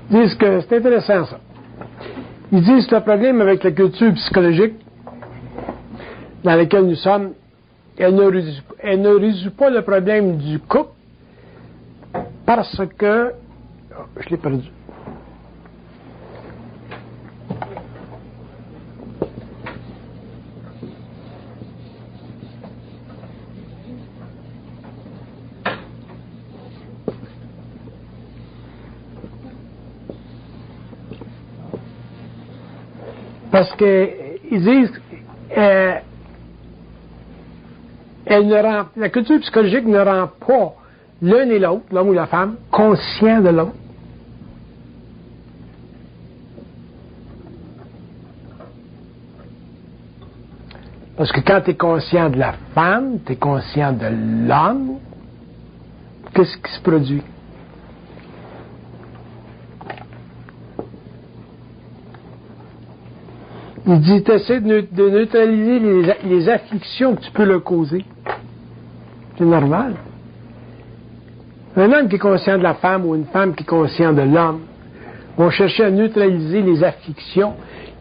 Ils disent que c'est intéressant, ça. Ils disent que le problème avec la culture psychologique dans laquelle nous sommes, elle ne résout pas le problème du couple parce que... Oh, je l'ai perdu. Parce qu'ils disent la culture psychologique ne rend pas l'un et l'autre, l'homme ou la femme, conscient de l'autre. Parce que quand tu es conscient de la femme, tu es conscient de l'homme, qu'est-ce qui se produit? Il dit, tu essaies de neutraliser les afflictions que tu peux leur causer. C'est normal. Un homme qui est conscient de la femme ou une femme qui est conscient de l'homme vont chercher à neutraliser les afflictions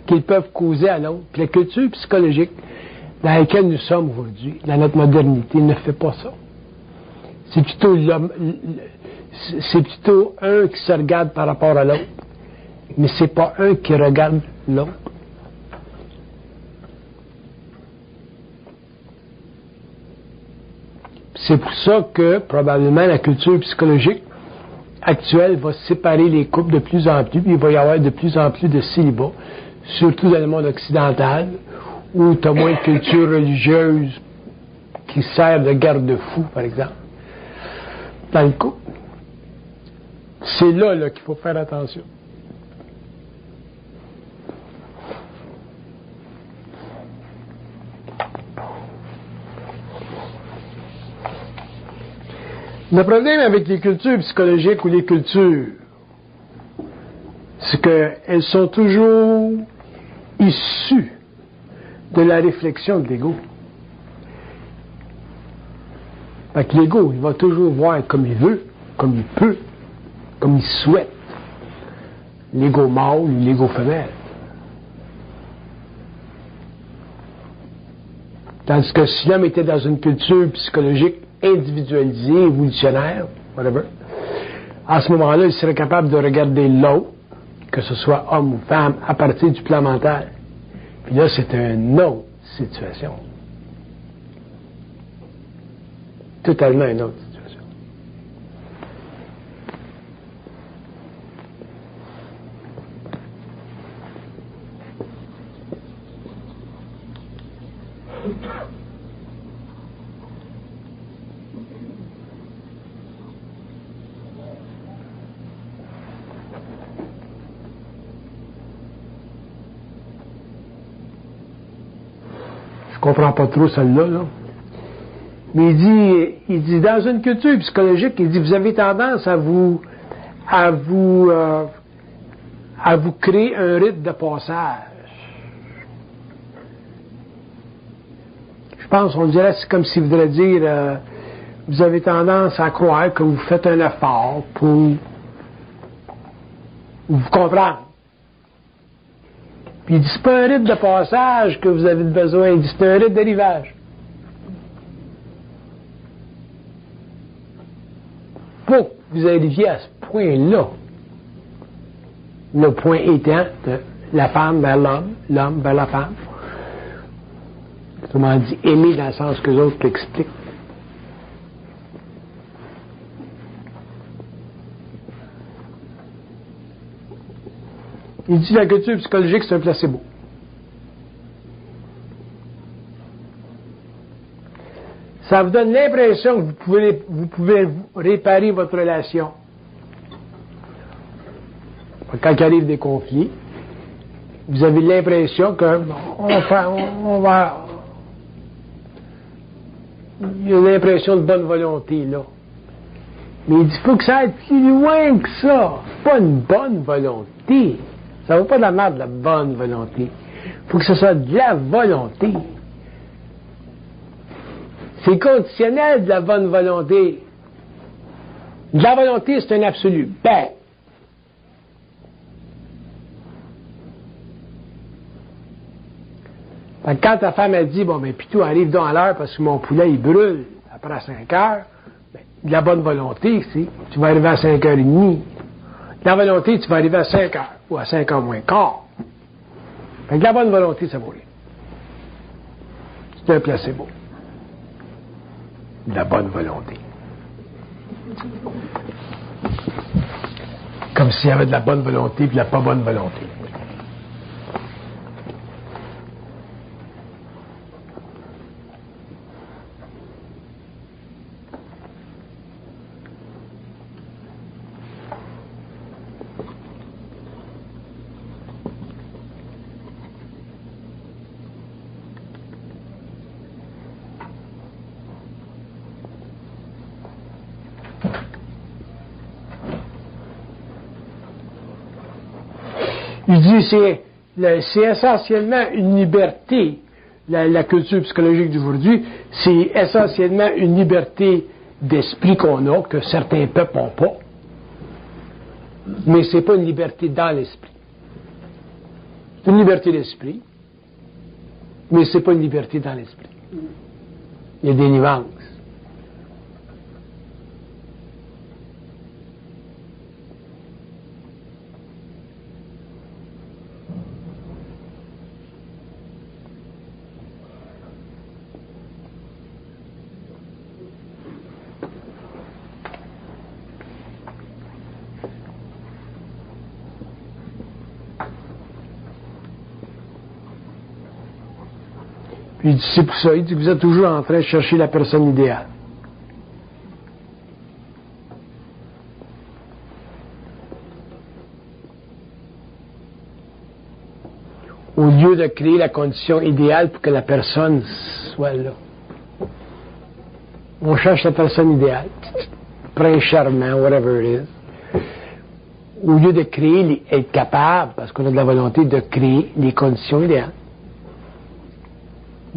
qu'ils peuvent causer à l'autre. Puis la culture psychologique dans laquelle nous sommes aujourd'hui, dans notre modernité, ne fait pas ça. C'est plutôt un qui se regarde par rapport à l'autre, mais c'est pas un qui regarde l'autre. C'est pour ça que, probablement, la culture psychologique actuelle va séparer les couples de plus en plus, puis il va y avoir de plus en plus de célibats, surtout dans le monde occidental, où tu as moins de culture religieuse qui sert de garde-fou, par exemple, dans le couple. C'est là qu'il faut faire attention. Le problème avec les cultures psychologiques ou les cultures, c'est qu'elles sont toujours issues de la réflexion de l'ego. Fait que l'ego, il va toujours voir comme il veut, comme il peut, comme il souhaite. L'ego mâle ou l'ego femelle. Tandis que si l'homme était dans une culture psychologique individualisé, évolutionnaire, whatever, à ce moment-là, il serait capable de regarder l'autre, que ce soit homme ou femme, à partir du plan mental. Puis là, c'est une autre situation. Totalement une autre situation. Je comprends pas trop celle-là, là. Mais il dit, dans une culture psychologique, il dit, vous avez tendance à vous créer un rite de passage. Je pense, on dirait, c'est comme s'il voudrait dire, vous avez tendance à croire que vous faites un effort pour vous comprendre. Puis il dit, c'est pas un rite de passage que vous avez besoin, il dit, c'est un rite d'arrivage. Pour que vous arriviez à ce point-là, le point étant de la femme vers l'homme, l'homme vers la femme, autrement dit, aimer dans le sens que les autres l'expliquent. Il dit la culture psychologique, c'est un placebo. Ça vous donne l'impression que vous pouvez réparer votre relation. Quand il arrive des conflits, vous avez l'impression que il y a l'impression de bonne volonté, là. Mais il dit, il faut que ça aille plus loin que ça. C'est pas une bonne volonté. Ça vaut pas de la merde, la bonne volonté. Il faut que ce soit de la volonté. C'est conditionnel de la bonne volonté. De la volonté, c'est un absolu. Ben, Fait que quand ta femme a dit, bon, ben, Pitou, arrive donc à l'heure parce que mon poulet, il brûle après 5 heures, ben, de la bonne volonté, tu vas arriver à 5h30. De la volonté, tu vas arriver à 5 heures ou à 5 heures moins quart. Fait que de la bonne volonté, ça vaut rien. C'est un placebo. De la bonne volonté. Comme s'il y avait de la bonne volonté et de la pas bonne volonté. Il dit c'est essentiellement une liberté, la culture psychologique d'aujourd'hui, c'est essentiellement une liberté d'esprit qu'on a, que certains peuples n'ont pas, mais c'est pas une liberté dans l'esprit. C'est une liberté d'esprit, mais c'est pas une liberté dans l'esprit. Il y a des nuances. Puis il dit, c'est pour ça, il dit que vous êtes toujours en train de chercher la personne idéale. Au lieu de créer la condition idéale pour que la personne soit là. On cherche la personne idéale. Prince charmant, whatever it is. Au lieu de créer, être capable, parce qu'on a de la volonté de créer les conditions idéales.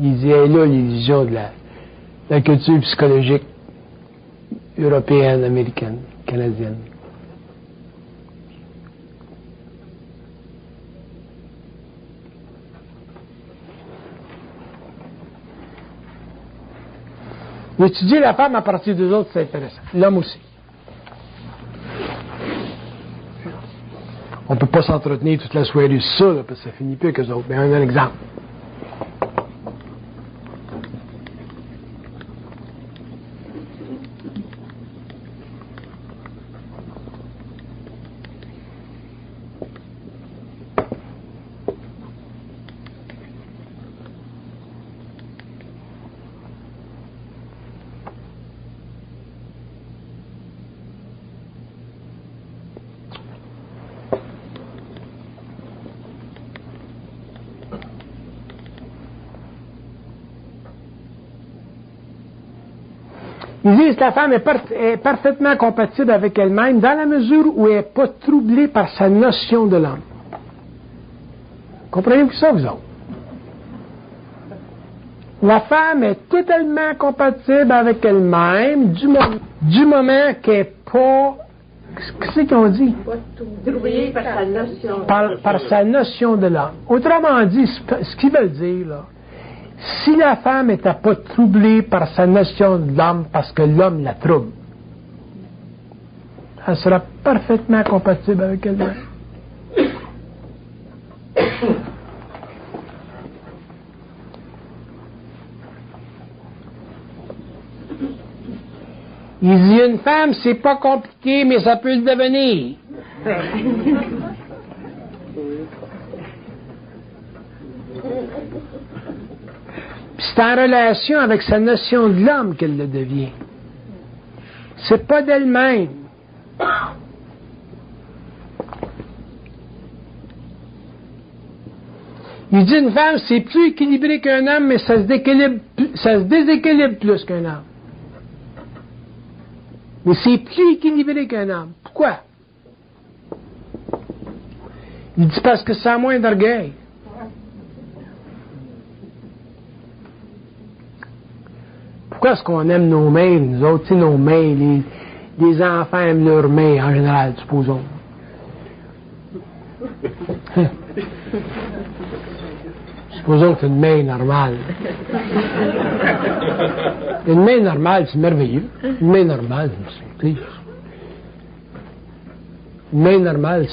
Il disait là l'illusion de la culture psychologique européenne, américaine, canadienne. Étudier la femme à partir des autres, c'est intéressant. L'homme aussi. On ne peut pas s'entretenir toute la soirée sur ça, là, parce que ça finit plus que les autres. Mais un exemple. Ils disent que la femme est parfaitement compatible avec elle-même dans la mesure où elle n'est pas troublée par sa notion de l'homme. Comprenez-vous ça, vous autres? La femme est totalement compatible avec elle-même du moment qu'elle n'est pas... Qu'est-ce qu'on dit? Pas troublée par sa notion. Par sa notion de l'homme. Autrement dit, ce qu'ils veulent dire, là, si la femme n'était pas troublée par sa notion de l'homme parce que l'homme la trouble, elle sera parfaitement compatible avec elle-même. Il dit une femme, c'est pas compliqué, mais ça peut le devenir. C'est en relation avec sa notion de l'homme qu'elle le devient. C'est pas d'elle-même. Il dit une femme, c'est plus équilibré qu'un homme, mais ça se déséquilibre plus qu'un homme. Mais c'est plus équilibré qu'un homme. Pourquoi? Il dit parce que ça a moins d'orgueil. Pourquoi est-ce qu'on aime nos mères, nous autres, tu sais, nos mères, les enfants aiment leurs mères en général, supposons. Supposons que une main normale. Une main normale, c'est merveilleux. Une main normale, c'est... Une main normale,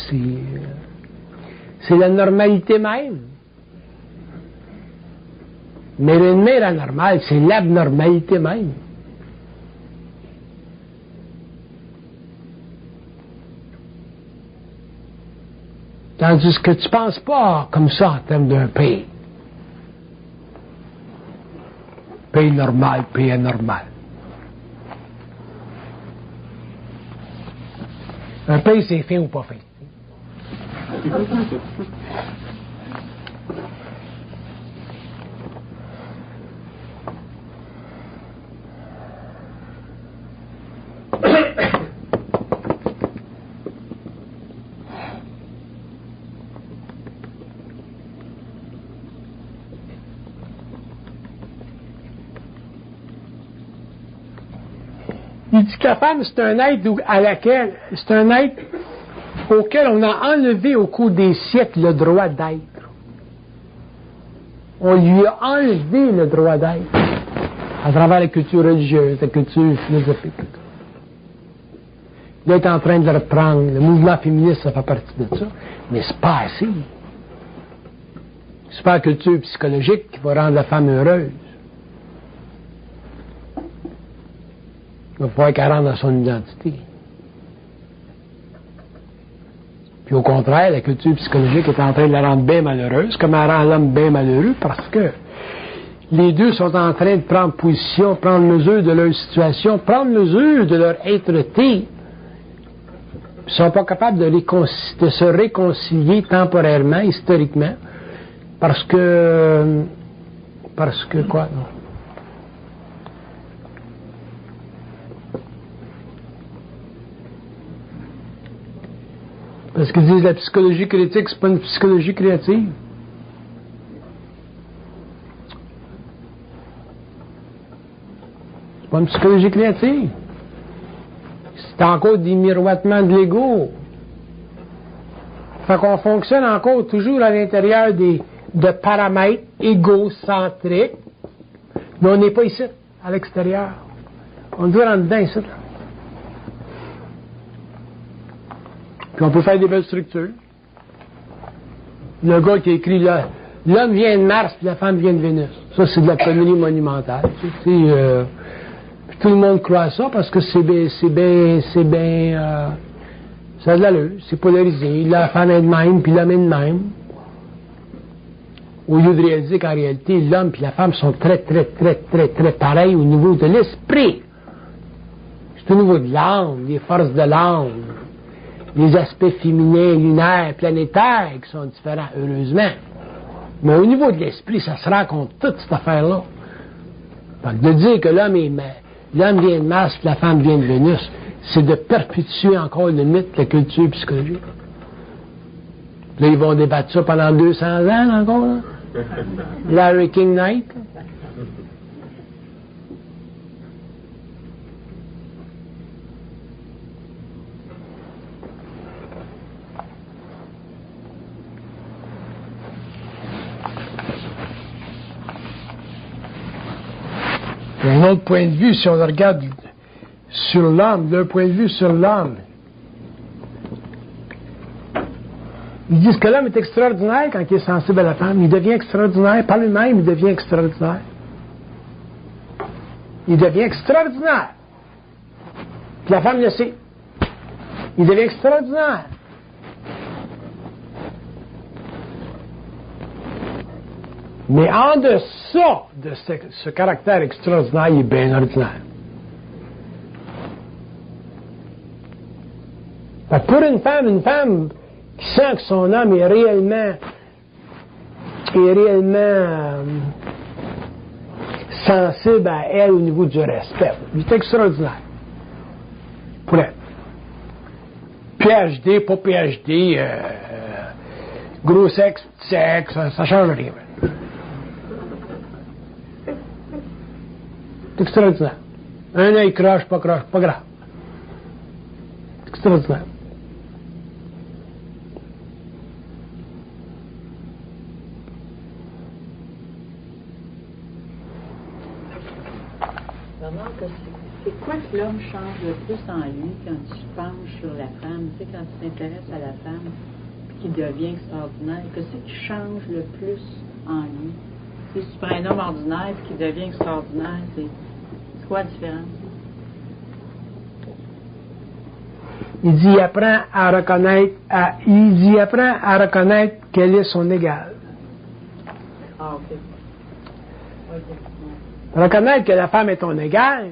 c'est la normalité même. Mais une main anormale, c'est l'abnormalité même. Tandis que tu ne penses pas comme ça en termes d'un pays. Pays normal, pays anormal. Un pays, c'est fin ou pas fin. Il dit que la femme, c'est un être auquel on a enlevé au cours des siècles le droit d'être. On lui a enlevé le droit d'être à travers la culture religieuse, la culture philosophique. Il est en train de le reprendre. Le mouvement féministe, ça fait partie de ça. Mais c'est pas assez. C'est pas la culture psychologique qui va rendre la femme heureuse. Il va falloir qu'elle rentre dans son identité. Puis au contraire, la culture psychologique est en train de la rendre bien malheureuse, comme elle rend l'homme bien malheureux, parce que les deux sont en train de prendre position, prendre mesure de leur situation, prendre mesure de leur être-té. Ils ne sont pas capables de se réconcilier temporairement, historiquement, parce que quoi, non? Parce qu'ils disent que la psychologie critique, c'est pas une psychologie créative. C'est pas une psychologie créative. C'est encore des miroitements de l'ego. Fait qu'on fonctionne encore toujours à l'intérieur de paramètres égocentriques, mais on n'est pas ici, à l'extérieur. On doit rentrer dedans ici, là. Puis on peut faire des belles structures. Le gars qui a écrit là, l'homme vient de Mars puis la femme vient de Vénus. Ça, c'est de la connerie monumentale. Puis tout le monde croit ça parce que ça a de l'allure, c'est polarisé. La femme est de même puis l'homme est de même. Au lieu de réaliser qu'en réalité, l'homme et la femme sont très, très, très, très, très pareils au niveau de l'esprit. C'est au niveau de l'âme, des forces de l'âme. Les aspects féminins, lunaires, planétaires qui sont différents, heureusement. Mais au niveau de l'esprit, ça se rencontre toute cette affaire-là. Donc, de dire que l'homme vient de Mars et la femme vient de Vénus, c'est de perpétuer encore le mythe de la culture psychologique. Là, ils vont débattre ça pendant 200 ans encore, là. Larry King Knight. Un autre point de vue, si on regarde sur l'homme, d'un point de vue sur l'homme, ils disent que l'homme est extraordinaire quand il est sensible à la femme. Il devient extraordinaire. Par lui-même, il devient extraordinaire. Il devient extraordinaire. Puis la femme le sait. Il devient extraordinaire. Mais en deçà de ce caractère extraordinaire, il est bien ordinaire. Pour une femme qui sent que son homme est réellement sensible à elle au niveau du respect, il est extraordinaire. Pour elle. PhD, pas PhD, gros sexe, petit sexe, ça change rien. C'est extraordinaire. Un œil croche, pas grave. C'est extraordinaire. Bernard, c'est quoi que l'homme change le plus en lui quand tu te penches sur la femme? Tu sais, quand tu t'intéresses à la femme, puis qu'il devient extraordinaire, qu'est-ce qui change le plus en lui? Tu sais, si tu prends un homme ordinaire puis qu'il devient extraordinaire, c'est quoi la différence? Il dit, il apprend à reconnaître quel est son égal. Ah, OK. Reconnaître que la femme est ton égal,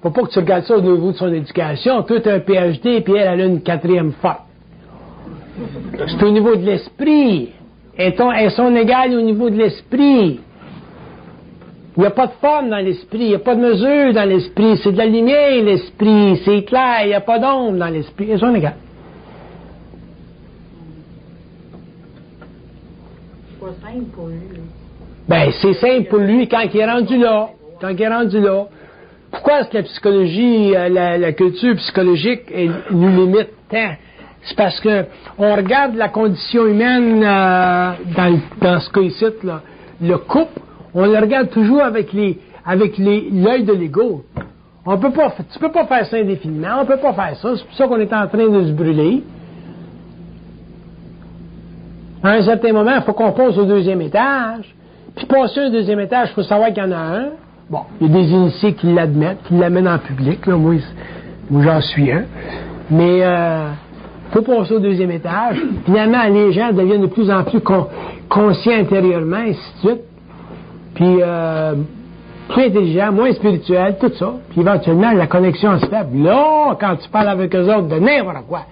faut pas que tu regardes ça au niveau de son éducation. Toi, tu as un PhD, puis elle a une 4e forte. C'est au niveau de l'esprit. Est son égal au niveau de l'esprit. Il n'y a pas de forme dans l'esprit, il n'y a pas de mesure dans l'esprit, c'est de la lumière l'esprit, c'est clair, il n'y a pas d'ombre dans l'esprit, c'est son égal. C'est pas simple pour lui. Ben, c'est simple pour lui quand il est rendu là. Pourquoi est-ce que la psychologie, la culture psychologique nous limite tant? C'est parce que on regarde la condition humaine dans ce cas ici, là, le couple, on le regarde toujours avec l'œil de l'ego. Tu peux pas faire ça indéfiniment, on peut pas faire ça. C'est pour ça qu'on est en train de se brûler. À un certain moment, il faut qu'on passe au 2e étage. Puis passer un 2e étage, il faut savoir qu'il y en a un. Bon, il y a des initiés qui l'admettent, qui l'amènent en public. Là. Moi j'en suis un. Mais faut passer au 2e étage. Finalement, les gens deviennent de plus en plus conscients intérieurement, et ainsi de suite. Puis plus intelligents, moins spirituels, tout ça. Puis éventuellement, la connexion se fait. Là, quand tu parles avec eux autres de n'importe quoi,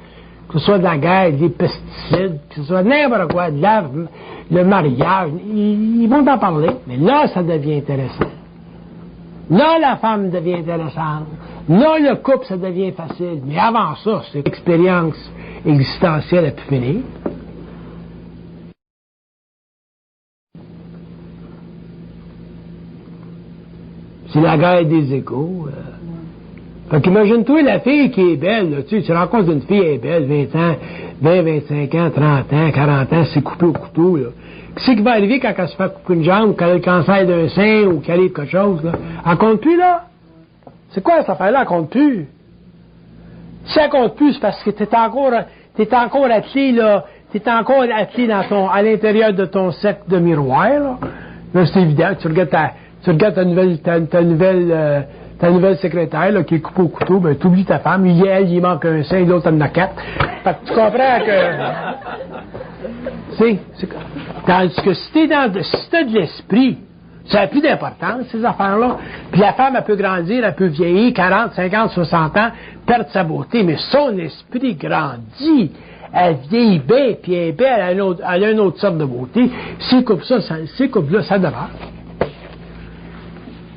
que ce soit de la guerre, des pesticides, que ce soit n'importe quoi, le mariage, ils vont t'en parler. Mais là, ça devient intéressant. Là, la femme devient intéressante. Là, le couple, ça devient facile. Mais avant ça, c'est l'expérience existentielle à pu finir. C'est la guerre des égos. Fait qu'imagine-toi la fille qui est belle, là, tu rencontres une fille, elle est belle, 25 ans, 30 ans, 40 ans, c'est coupé au couteau, là. Qu'est-ce qui va arriver quand elle se fait couper une jambe, quand elle a le cancer d'un sein, ou qu'elle arrive quelque chose, là? Elle compte plus, là? C'est quoi cette affaire-là, elle compte plus? Si elle compte plus, c'est parce que t'es encore attelé, là, à l'intérieur de ton cercle de miroir, là. Là, c'est évident, tu regardes ta nouvelle secrétaire, là, qui est coupée au couteau, ben, t'oublies ta femme, il manque un sein, l'autre en a 4. Fait que tu comprends que, tandis que si t'as de l'esprit, ça n'a plus d'importance, ces affaires-là. Puis la femme, elle peut grandir, elle peut vieillir, 40, 50, 60 ans, perdre sa beauté, mais son esprit grandit. Elle vieillit bien, puis elle est belle, elle a une autre sorte de beauté. Ces couples-là, ça demeure.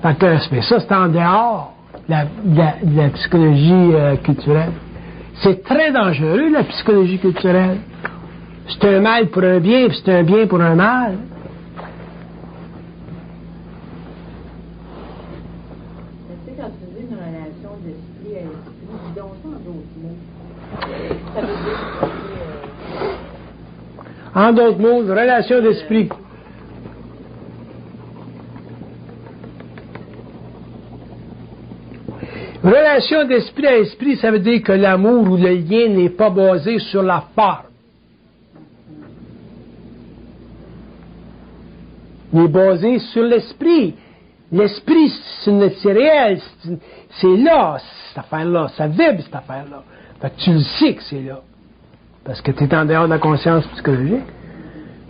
Fait que, mais ça, c'est en dehors de la psychologie culturelle. C'est très dangereux, la psychologie culturelle. C'est un mal pour un bien, puis c'est un bien pour un mal. Mais tu sais, quand tu dis une relation d'esprit à esprit, dis donc ça en d'autres mots. Ça veut dire En d'autres mots, une relation d'esprit. Relation d'esprit à esprit, ça veut dire que l'amour ou le lien n'est pas basé sur la forme. Il est basé sur l'esprit. L'esprit, c'est réel. C'est là, cette affaire-là. Ça vibre, cette affaire-là. Fait que tu le sais que c'est là. Parce que tu es en dehors de la conscience psychologique.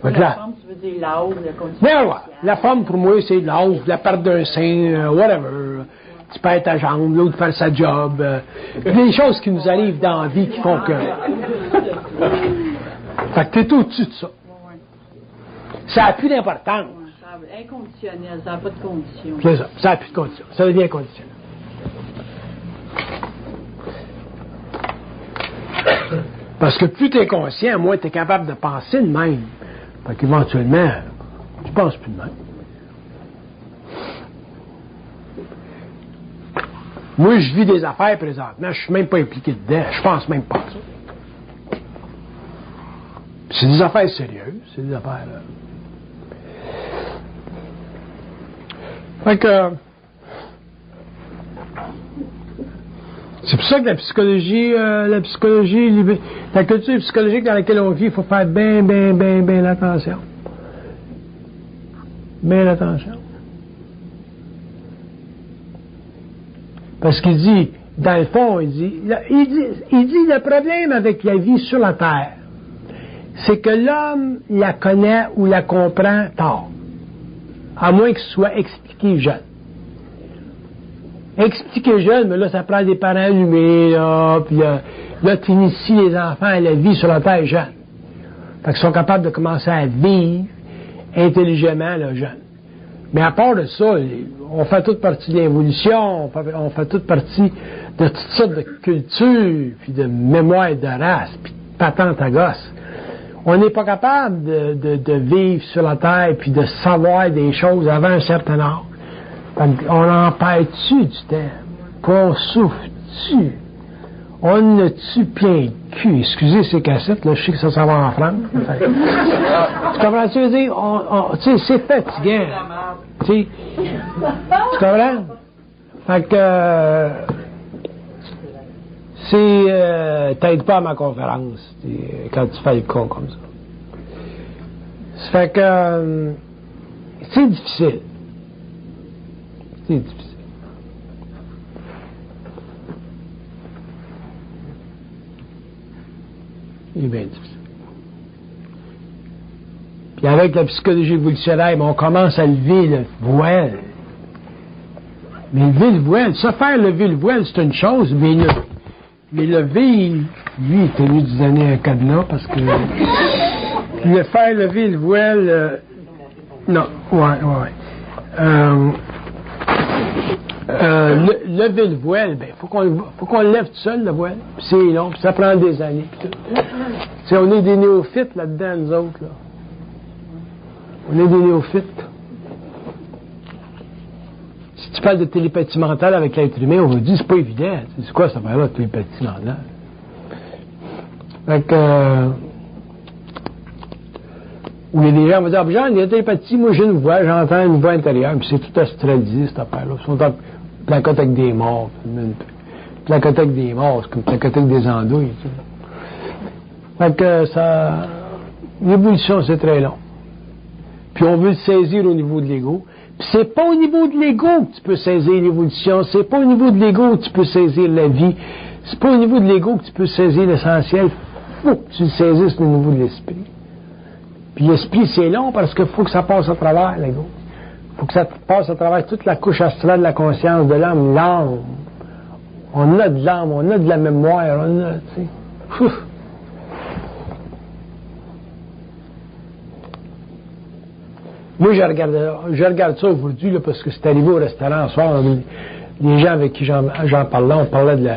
la forme, tu veux dire l'âge, la condition. Ben ouais. La forme, pour moi, c'est l'âge, la perte d'un sein, whatever. Tu perds ta jambe, l'autre faire sa job. Des choses qui nous arrivent dans la vie qui font que... Fait que t'es au-dessus de ça. Ça n'a plus d'importance. Inconditionnel, ça n'a pas de condition. C'est ça, ça n'a plus de condition. Ça devient inconditionnel. Parce que plus tu es conscient, moins tu es capable de penser de même. Fait qu'éventuellement, tu penses plus de même. Moi, je vis des affaires présentement, je suis même pas impliqué dedans, je pense même pas à ça. C'est des affaires sérieuses, c'est des affaires... Fait que... C'est pour ça que la culture psychologique dans laquelle on vit, il faut faire bien attention. Bien attention. Parce qu'il dit, dans le fond, il dit, le problème avec la vie sur la terre, c'est que l'homme la connaît ou la comprend tard. À moins qu'il soit expliqué jeune. Expliquer jeune, mais là, ça prend des parents allumés, là, puis là, tu inities les enfants à la vie sur la terre jeune. Fait qu'ils sont capables de commencer à vivre intelligemment, là, jeune. Mais à part de ça, on fait toute partie de l'évolution, on fait toute partie de toutes sortes de cultures, puis de mémoire de race, puis de patente à gosse. On n'est pas capable de vivre sur la terre, puis de savoir des choses avant un certain âge. On en perd-tu du temps? On souffre-tu? On ne tue plein de cul. Excusez ces cassettes, là, je sais que ça s'en va en France. Tu comprends ce que je veux dire? Tu sais, c'est fatigant. Tu comprends? Fait que t'aides pas à ma conférence quand tu fais le con comme ça. Ça fait que c'est difficile. C'est difficile. Il est bien difficile. Puis avec la psychologie évolutionnaire, on commence à lever le voile. Mais lever le voile, ça faire lever le voile, c'est une chose, mais lever, lui, il était mieux de donner un cadenas parce que le faire lever le voile, non, ouais. Lever le voile, ben, faut qu'on le lève tout seul, le voile. Puis c'est long, puis ça prend des années. Puis on est des néophytes là-dedans, nous autres, là. On est des néophytes. Si tu parles de télépathie mentale avec l'être humain, on va dire, c'est pas évident. C'est quoi cette affaire-là, de télépathie mentale? Fait que, où il y a des gens qui vont dire, genre, il y a télépathie, moi j'ai une voix, j'entends une voix intérieure, puis c'est tout astralisé, cette affaire-là. Ils sont placotés avec des morts. Placotés avec des morts, c'est comme placotés avec des andouilles, tu sais. Fait que ça, l'évolution, c'est très long. Puis on veut le saisir au niveau de l'ego. Puis c'est pas au niveau de l'ego que tu peux saisir l'évolution, c'est pas au niveau de l'ego que tu peux saisir la vie, c'est pas au niveau de l'ego que tu peux saisir l'essentiel. Faut que tu le saisisses au niveau de l'esprit. Puis l'esprit, c'est long parce qu'il faut que ça passe à travers l'ego. Il faut que ça passe à travers toute la couche astrale de la conscience de l'âme, l'âme. On a de l'âme, on a de la mémoire, on a, tu sais. Moi, je regarde ça aujourd'hui, là, parce que c'est arrivé au restaurant ce soir. Les gens avec qui j'en parlais, on parlait de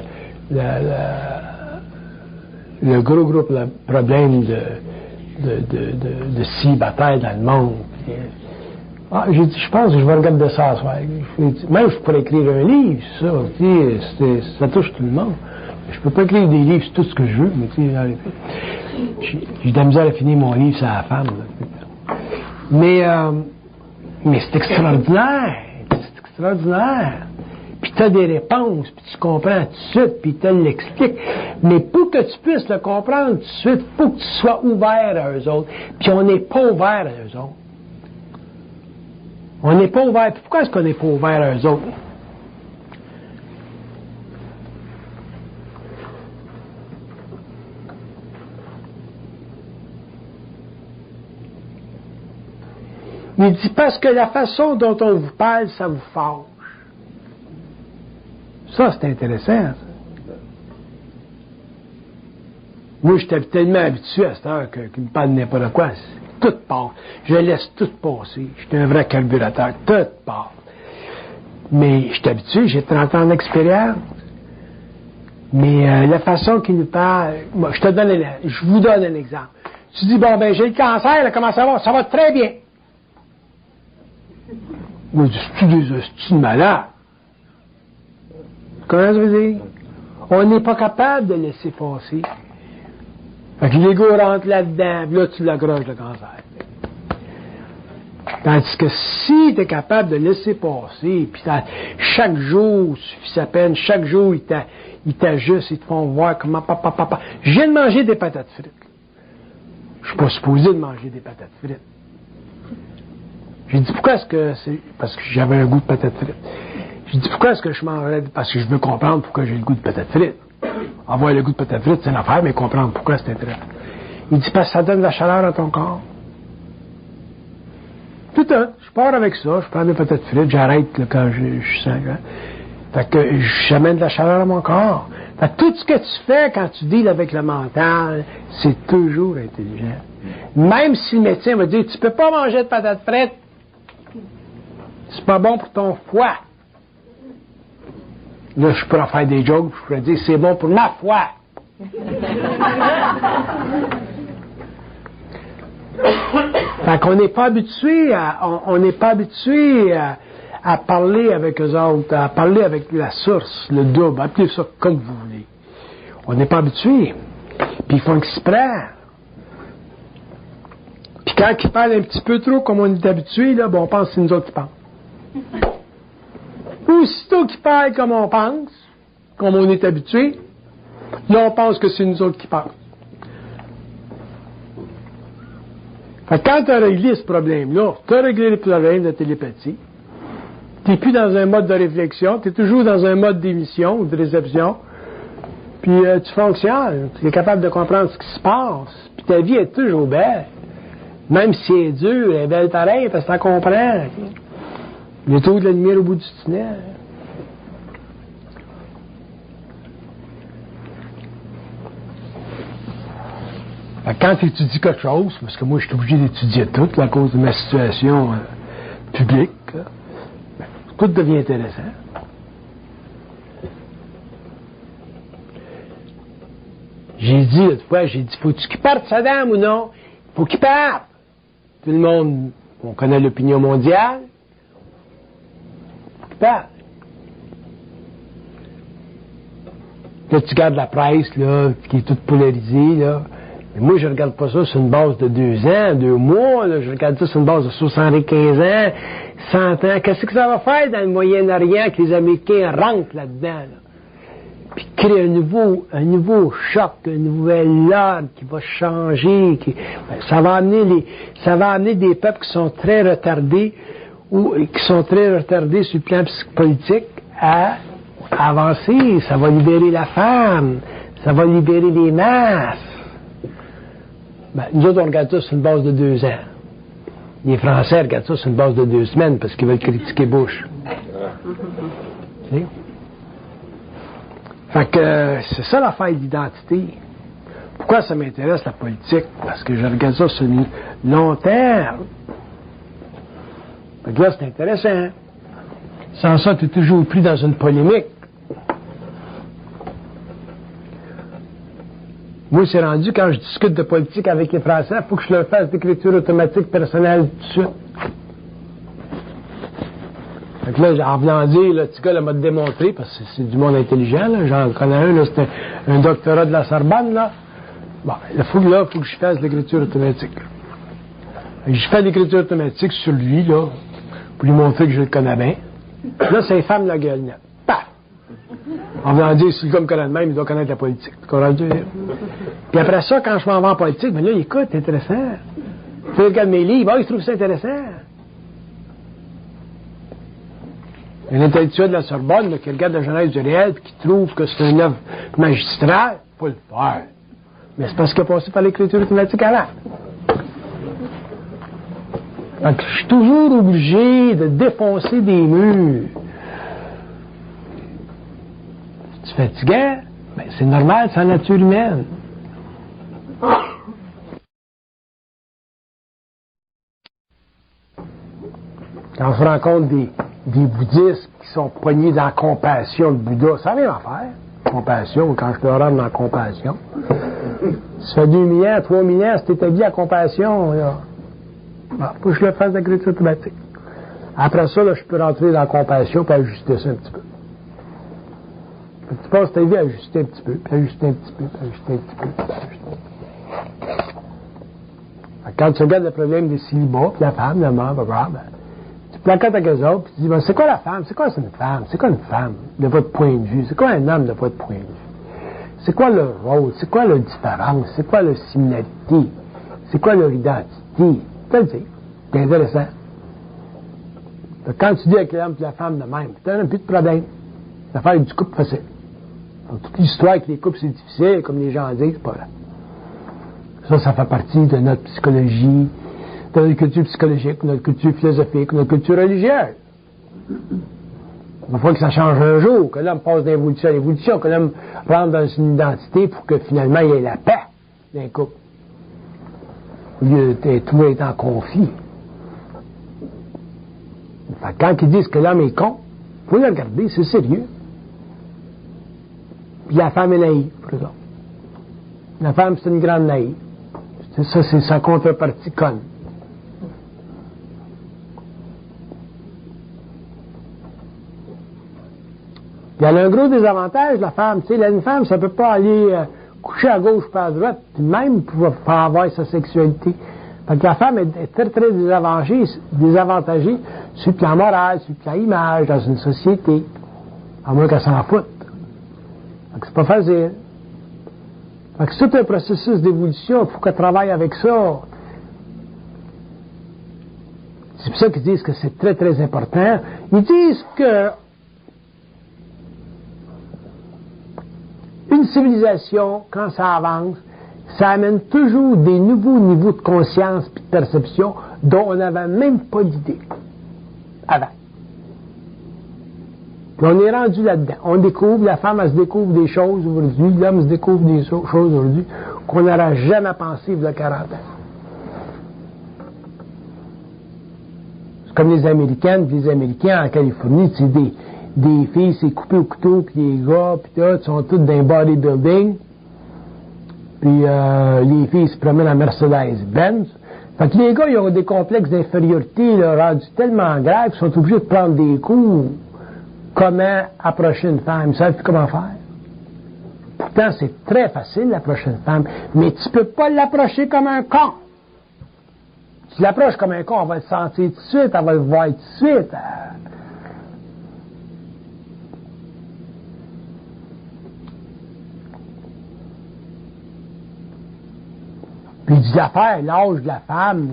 le gros problème de célibataire dans le monde. J'ai dit, je pense que je vais regarder ça ce soir. Même je pourrais écrire un livre, ça. Ça touche tout le monde. Je peux pas écrire des livres sur tout ce que je veux, mais tu sais, j'ai de la misère à finir mon livre sur la femme. Là. Mais c'est extraordinaire. C'est extraordinaire. Puis tu as des réponses, puis tu comprends tout de suite, puis tu l'expliques. Mais pour que tu puisses le comprendre tout de suite, il faut que tu sois ouvert à eux autres. Puis on n'est pas ouvert à eux autres. On n'est pas ouvert. Puis pourquoi est-ce qu'on n'est pas ouvert à eux autres? Il dit parce que la façon dont on vous parle, ça vous fâche. Ça, c'est intéressant. Ça. Moi, j'étais tellement habitué à cette heure qu'il me parle de n'importe quoi. Tout passe. Je laisse tout passer. J'étais un vrai carburateur. Tout passe. Mais j'étais habitué, j'ai 30 ans d'expérience. Mais la façon qu'il nous parle... Moi, je vous donne un exemple. Tu dis, bon, ben, j'ai le cancer, là, comment ça va? Ça va très bien. Moi, c'est des malades. Comment je veux dire? On n'est pas capable de laisser passer. Fait que l'ego rentre là-dedans, puis là, tu l'accroches le cancer. Tandis que si tu es capable de laisser passer, puis chaque jour suffit sa peine, chaque jour ils t'ajustent, ils te font voir comment papa. Je viens de manger des patates frites. Je suis pas supposé de manger des patates frites. J'ai dit pourquoi est-ce que c'est. Parce que j'avais un goût de patates frites. J'ai dit pourquoi est-ce que je mangerais. Parce que je veux comprendre pourquoi j'ai le goût de patates frites. Avoir le goût de patates frites, c'est une affaire, mais comprendre pourquoi c'est intéressant. Il dit parce que ça donne de la chaleur à ton corps. Tout un. Je pars avec ça, je prends des patates frites, j'arrête là, quand je sens. Fait que j'amène de la chaleur à mon corps. Fait que tout ce que tu fais quand tu deals avec le mental, c'est toujours intelligent. Même si le médecin va dire tu peux pas manger de patates frites, c'est pas bon pour ton foie. Là, je pourrais faire des jokes, je pourrais dire c'est bon pour ma foi. Fait qu'on n'est pas habitué à parler avec eux autres, à parler avec la source, le double, appelez ça comme vous voulez. On n'est pas habitué. Puis ils font exprès. Puis quand ils parlent un petit peu trop comme on est habitué, là, on pense que c'est nous autres qui parlent. Aussitôt qu'ils parlent comme on pense, comme on est habitué, là on pense que c'est nous autres qui parlent. Fait que quand tu as réglé ce problème-là, tu as réglé le problème de télépathie, tu n'es plus dans un mode de réflexion, tu es toujours dans un mode d'émission ou de réception, puis tu fonctionnes, tu es capable de comprendre ce qui se passe, puis ta vie est toujours belle. Même si elle est dure, elle est belle pareil, parce que tu comprends. Il y a toujours de la lumière au bout du tunnel. Quand tu étudies quelque chose, parce que moi je suis obligé d'étudier tout à cause de ma situation publique, tout devient intéressant. J'ai dit l'autre fois, faut-tu qu'il parte Saddam ou non? Faut qu'il parte. Tout le monde, on connaît l'opinion mondiale. Faut qu'il parte. Là, tu regardes la presse, là, qui est toute polarisée, là. Mais moi, je regarde pas ça sur une base de 2 ans, 2 mois, là. Je regarde ça sur une base de 75 ans, 100 ans. Qu'est-ce que ça va faire dans le Moyen-Orient que les Américains rentrent là-dedans, là? Puis créer un nouveau choc, un nouvel ordre qui va changer. Ça va amener des peuples qui sont très retardés ou qui sont très retardés sur le plan politique à avancer. Ça va libérer la femme. Ça va libérer les masses. Nous autres, on regarde ça sur une base de 2 ans. Les Français regardent ça sur une base de 2 semaines parce qu'ils veulent critiquer Bush. Fait que c'est ça l'affaire d'identité. Pourquoi ça m'intéresse la politique? Parce que je regarde ça sur le long terme. Fait que là, c'est intéressant. Sans ça, tu es toujours pris dans une polémique. Moi, c'est rendu, quand je discute de politique avec les Français, il faut que je leur fasse d'écriture automatique personnelle tout de suite. Fait que là, en venant dire, le petit gars m'a démontré, parce que c'est du monde intelligent, là, j'en connais un, là, c'était un doctorat de la Sorbonne, là. Bon, il faut que je fasse l'écriture automatique. Je fais l'écriture automatique sur lui, là, pour lui montrer que je le connais bien. Là, c'est femme la gueule nette. Paf! En venant dire, si le gars me connaît de même, il doit connaître la politique. Puis après ça, quand je m'en vais en politique, ben là, écoute, c'est intéressant. Tu regardes mes livres, il trouve ça intéressant. Un intellectuel de la Sorbonne là, qui regarde la Genèse du réel et qui trouve que c'est une œuvre magistrale, il faut le faire. Mais c'est parce qu'il a passé par l'écriture automatique avant. Donc, je suis toujours obligé de défoncer des murs. C'est fatigant? Ben, c'est normal, c'est la nature humaine. Quand on se rend compte des bouddhistes qui sont poignés dans la compassion de Bouddha, ça n'a rien à faire. Compassion, quand je te rentre dans la compassion. Ça fait 2000 ans, 3000 ans, c'est établi à compassion. Là. Bon, faut que je le fasse d'écriture automatique. Après ça, là, je peux rentrer dans la compassion et ajuster ça un petit peu. Tu passes ta vie à ajuster un petit peu, puis ajuster un petit peu, puis ajuster un petit peu, puis ajuster un petit peu. Quand tu regardes le problème des célibats, puis la femme, le mort, tu placotes avec eux autres, puis tu dis, ben, c'est quoi la femme? C'est quoi une femme? C'est quoi une femme de votre point de vue? C'est quoi un homme de votre point de vue? C'est quoi leur rôle? C'est quoi leur différence? C'est quoi leur similarité? C'est quoi leur identité? Tu peux le dire. C'est intéressant. Donc, quand tu dis avec l'homme et la femme de même, tu n'as plus de problème. L'affaire du couple facile. Donc, toute l'histoire que les couples, c'est difficile, comme les gens disent, c'est pas vrai. Ça fait partie de notre psychologie, de notre culture psychologique, de notre culture philosophique, de notre culture religieuse. Il faut que ça change un jour, que l'homme passe d'évolution à l'évolution, que l'homme rentre dans une identité pour que finalement il y ait la paix d'un couple. Au lieu de tout être en conflit. Fait, quand ils disent que l'homme est con, il faut le regarder, c'est sérieux. Puis la femme est naïve, par exemple. La femme, c'est une grande naïve. Ça, c'est sa contrepartie conne. Puis elle a un gros désavantage, la femme. Tu sais, une femme, ça ne peut pas aller coucher à gauche pas à droite, puis même pour avoir sa sexualité. Fait que la femme est très, très désavantagée sur le plan moral, sur le plan image, dans une société. À moins qu'elle s'en foute. Fait que c'est pas facile. Fait que c'est tout un processus d'évolution, il faut qu'elle travaille avec ça. C'est pour ça qu'ils disent que c'est très, très important. Ils disent que une civilisation, quand ça avance, ça amène toujours des nouveaux niveaux de conscience et de perception dont on n'avait même pas d'idée avant. Puis on est rendu là-dedans. On découvre, la femme, elle se découvre des choses aujourd'hui, l'homme se découvre des choses aujourd'hui qu'on n'aurait jamais pensé il y a 40 ans. C'est comme les Américaines, puis les Américains en Californie, c'est des filles, c'est coupé au couteau, puis les gars, puis tout, sont tous dans un bodybuilding. Puis les filles se promènent en Mercedes-Benz. Fait que les gars, ils ont des complexes d'infériorité là, rendus tellement graves qu'ils sont obligés de prendre des cours. Comment approcher une femme? Ils ne savent plus comment faire. Pourtant, c'est très facile d'approcher une femme, mais tu ne peux pas l'approcher comme un con. Tu l'approches comme un con, on va le sentir tout de suite, on va le voir tout de suite. Puis il dit l'affaire, l'âge de la femme,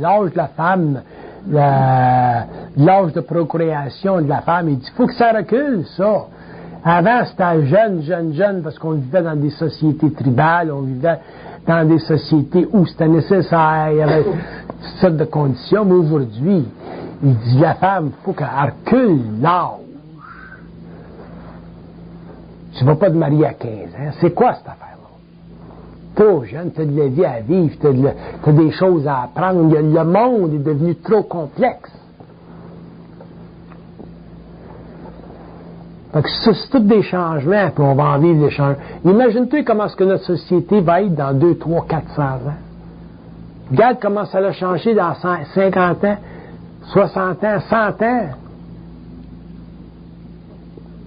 l'âge de procréation de la femme, il dit, il faut que ça recule, ça. Avant, c'était jeune, parce qu'on vivait dans des sociétés tribales, on vivait dans des sociétés où c'était nécessaire, il y avait toutes sortes de conditions, mais aujourd'hui, il dit, la femme, il faut qu'elle recule l'âge. Tu ne vas pas te marier à 15 ans. C'est quoi cette affaire-là? Trop jeune, tu as de la vie à vivre, tu as des choses à apprendre. Le monde est devenu trop complexe. Fait que c'est tous des changements, puis on va en vivre des changements. Imagine-toi comment est-ce que notre société va être dans 2, 3, 400 ans. Regarde comment ça a changé dans 50 ans, 60 ans, 100 ans.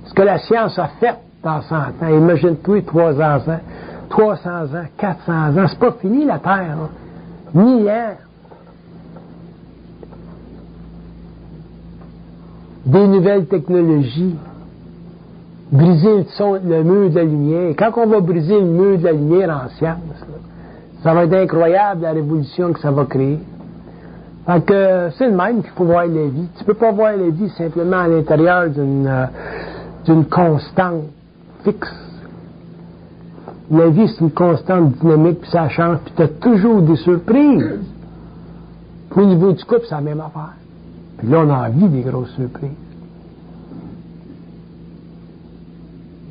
Ce que la science a fait dans 100 ans. Imagine-toi 300 ans, 400 ans. C'est pas fini la Terre. Hein? 1000 ans. Des nouvelles technologies. Briser le mur de la lumière. Quand on va briser le mur de la lumière en science, ça va être incroyable la révolution que ça va créer. Fait que c'est le même qu'il faut voir la vie. Tu peux pas voir la vie simplement à l'intérieur d'une constante fixe. La vie, c'est une constante dynamique, puis ça change, puis tu as toujours des surprises. Puis au niveau du couple, c'est la même affaire. Puis là, on a envie des grosses surprises.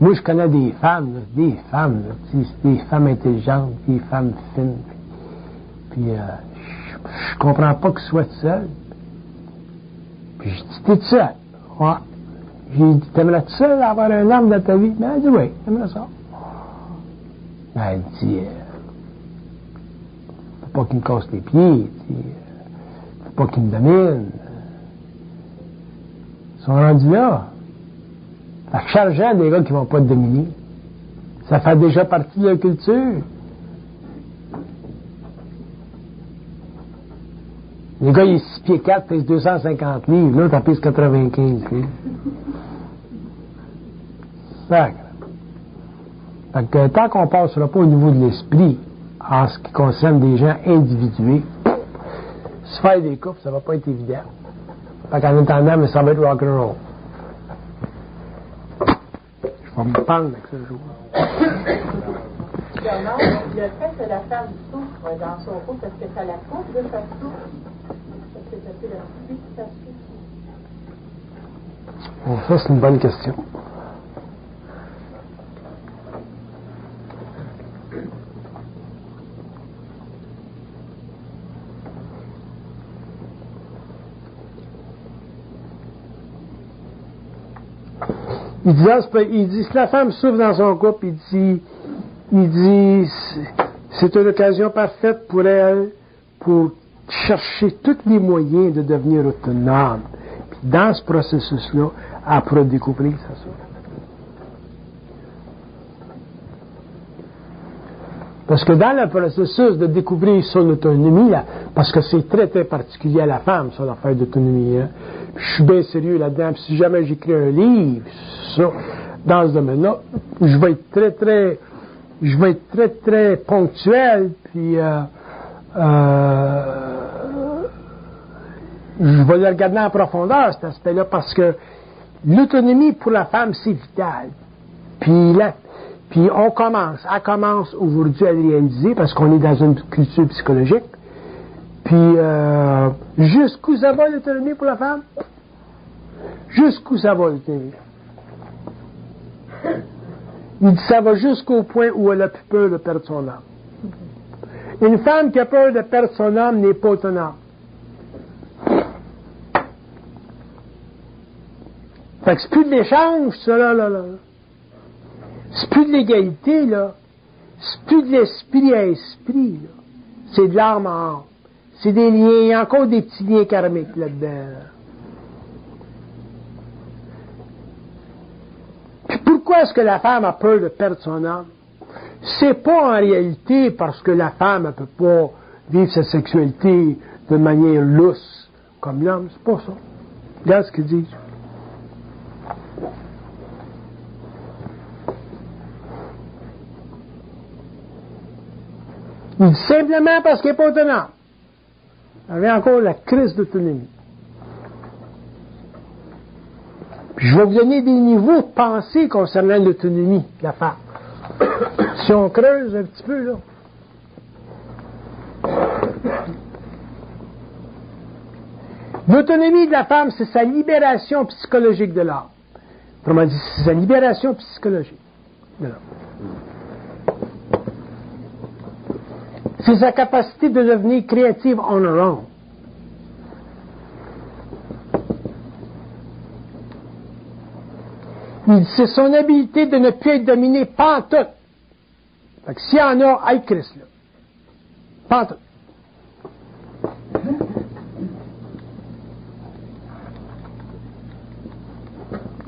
Moi, je connais des femmes intelligentes, des femmes fines. Puis je comprends pas que je sois seul. Puis je dis, t'es seul? Ouais. J'ai dit, t'aimerais-tu seul avoir un homme dans ta vie? Mais elle dit, oui, j'aimerais ça. Elle dit, faut pas qu'il me casse les pieds, faut pas qu'il me domine. Ils sont rendus là. Ça fait chargeant des gars qui vont pas te dominer. Ça fait déjà partie de leur culture. Le gars, il est 6 pieds 4, pèse 250 livres. L'autre, il pèse 95 livres. Sacre. Fait que tant qu'on ne passera pas au niveau de l'esprit, en ce qui concerne des gens individués, se faire des couples, ça va pas être évident. Fait qu'en attendant, mais ça va être rock'n'roll. Je vais me pendre avec ce jour. Comment le fait que la femme souffre dans son couple, est-ce que ça la pousse de sa souffre? Est-ce que ça fait la suite de sa souffre? Bon, ça, c'est une bonne question. Il dit, si la femme souffre dans son couple, il dit, c'est une occasion parfaite pour elle pour chercher tous les moyens de devenir autonome. Puis dans ce processus-là, elle pourra découvrir sa souffrance. Parce que dans le processus de découvrir son autonomie, là, parce que c'est très, très particulier à la femme, ça, l'affaire d'autonomie, hein. Je suis bien sérieux là-dedans. Puis si jamais j'écris un livre dans ce domaine-là, je vais être très, très ponctuel, puis je vais le regarder en profondeur, cet aspect-là, parce que l'autonomie pour la femme, c'est vital. Puis elle commence aujourd'hui à le réaliser, parce qu'on est dans une culture psychologique. Puis, jusqu'où ça va l'autonomie pour la femme? Jusqu'où ça va l'autonomie? Il dit ça va jusqu'au point où elle a plus peur de perdre son âme. Une femme qui a peur de perdre son âme n'est pas autonome. Fait que c'est plus de l'échange, ça, là. C'est plus de l'égalité, là. C'est plus de l'esprit à esprit, là. C'est de l'âme à âme. C'est des liens, il y a encore des petits liens karmiques là-dedans. Puis pourquoi est-ce que la femme a peur de perdre son âme? C'est pas en réalité parce que la femme ne peut pas vivre sa sexualité de manière lousse comme l'homme, c'est pas ça. Regarde ce qu'ils disent. Il dit simplement parce qu'il n'est pas autonome. Il y avait encore la crise d'autonomie. Puis je vais vous donner des niveaux de pensée concernant l'autonomie de la femme. Si on creuse un petit peu, là. L'autonomie de la femme, c'est sa libération psychologique de l'âme. Autrement dit, c'est sa libération psychologique de l'âme. C'est sa capacité de devenir créative on her own. C'est son habilité de ne plus être dominé pantoute. Fait que s'il y en a, aïe Christ, là. Pantoute.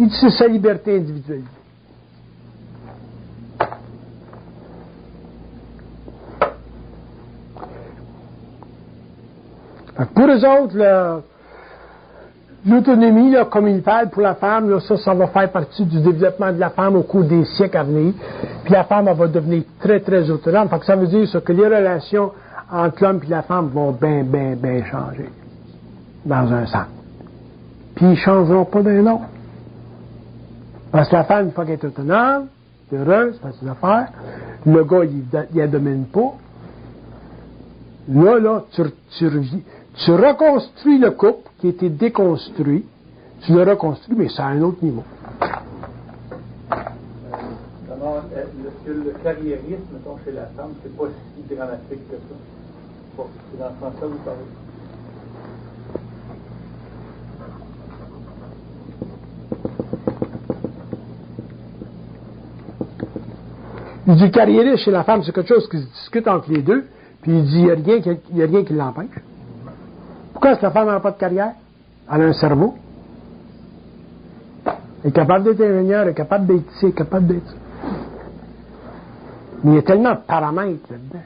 Il dit c'est sa liberté individuelle. Pour eux autres, l'autonomie, là, comme ils parlent pour la femme, là, ça va faire partie du développement de la femme au cours des siècles à venir. Puis la femme, elle va devenir très, très autonome. Fait que ça veut dire ça, que les relations entre l'homme et la femme vont bien changer. Dans un sens. Puis ils ne changeront pas d'un autre. Parce que la femme, une fois qu'elle est autonome, heureuse, fait ses affaires, le gars, il ne domine pas. Là, tu reconstruis le couple qui a été déconstruit, tu le reconstruis, mais c'est à un autre niveau. Le carriérisme, mettons, chez la femme, c'est pas si dramatique que ça. C'est dans ce sens-là vous parlez. Il dit carriériste chez la femme, c'est quelque chose qui se discute entre les deux, puis il dit il n'y a rien qui l'empêche. Pourquoi est-ce que la femme n'a pas de carrière? Elle a un cerveau. Elle est capable d'être ingénieure, elle est capable d'être ici, elle est capable d'être ça. Mais il y a tellement de paramètres là-dedans.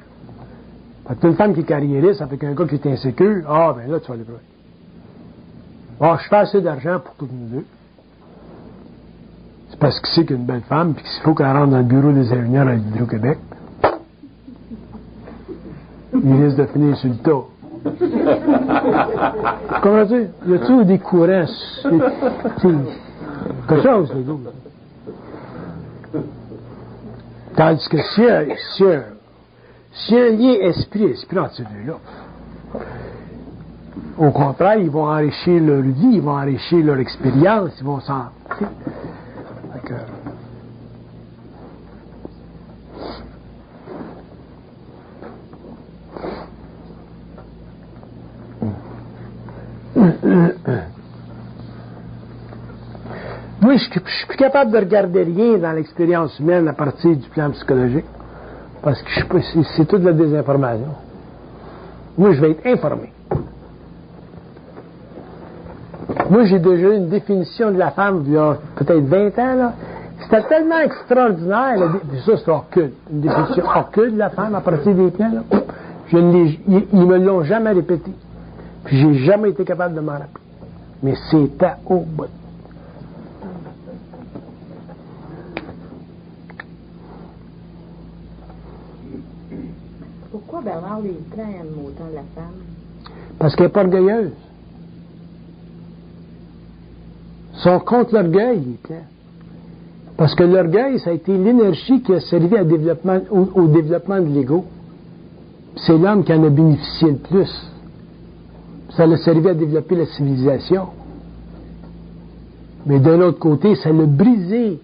Fait que t'as une femme qui est carriériste avec un gars qui est insécure, ben là, tu vas aller brûler. Je fais assez d'argent pour toutes nous deux. C'est parce qu'il sait qu'il y a une belle femme, puis qu'il faut qu'elle rentre dans le bureau des ingénieurs à l'Hydro-Québec. Il risque de finir sur le tas. Comprends-tu? Il y a toujours des courants. Quelque chose, les gars. Tandis que si un lien esprit entre ces deux-là, au contraire, ils vont enrichir leur vie, ils vont enrichir leur expérience, ils vont s'en... Moi, je suis plus capable de regarder rien dans l'expérience humaine à partir du plan psychologique, parce que c'est toute la désinformation. Moi, je vais être informé. Moi, j'ai déjà une définition de la femme il y a peut-être 20 ans, là. C'était tellement extraordinaire, ça c'est occulte, une définition occulte de la femme à partir des plans, là. Ils me l'ont jamais répété. Puis j'ai jamais été capable de m'en rappeler. Mais c'était au bout. Pourquoi Bernard Lévitan aime autant la femme? Parce qu'elle n'est pas orgueilleuse. Son contre l'orgueil, il est clair. Parce que l'orgueil, ça a été l'énergie qui a servi au développement de l'ego. C'est l'homme qui en a bénéficié le plus. Ça l'a servi à développer la civilisation. Mais d'un autre côté, ça l'a brisé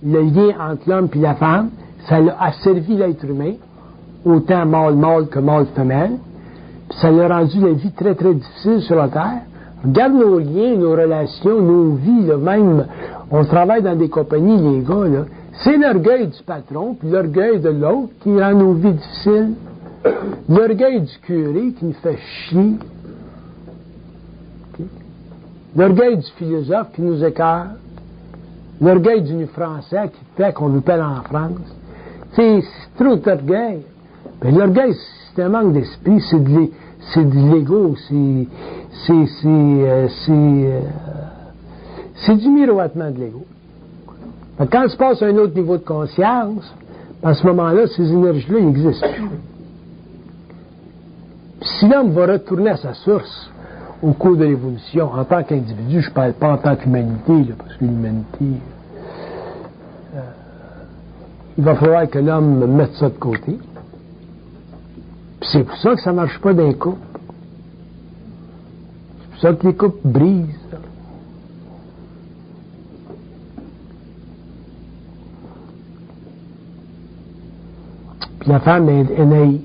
le lien entre l'homme et la femme. Ça l'a asservi l'être humain, autant mâle-mâle que mâle-femelle. Puis ça l'a rendu la vie très, très difficile sur la Terre. Regarde nos liens, nos relations, nos vies, là, même, on travaille dans des compagnies, les gars, là. C'est l'orgueil du patron, puis l'orgueil de l'autre qui rend nos vies difficiles. L'orgueil du curé qui nous fait chier. Okay. L'orgueil du philosophe qui nous écarte. L'orgueil du français qui fait qu'on nous pèle en France. C'est trop d'orgueil. Mais l'orgueil, c'est un manque d'esprit, c'est de l'ego, c'est du miroitement de l'ego. Quand tu passes à un autre niveau de conscience, à ce moment-là, ces énergies-là n'existent plus. Puis si l'homme va retourner à sa source au cours de l'évolution, en tant qu'individu, je ne parle pas en tant qu'humanité, là, parce que l'humanité, il va falloir que l'homme mette ça de côté. Puis c'est pour ça que ça ne marche pas d'un couple. C'est pour ça que les couples brisent. Puis la femme est naïve.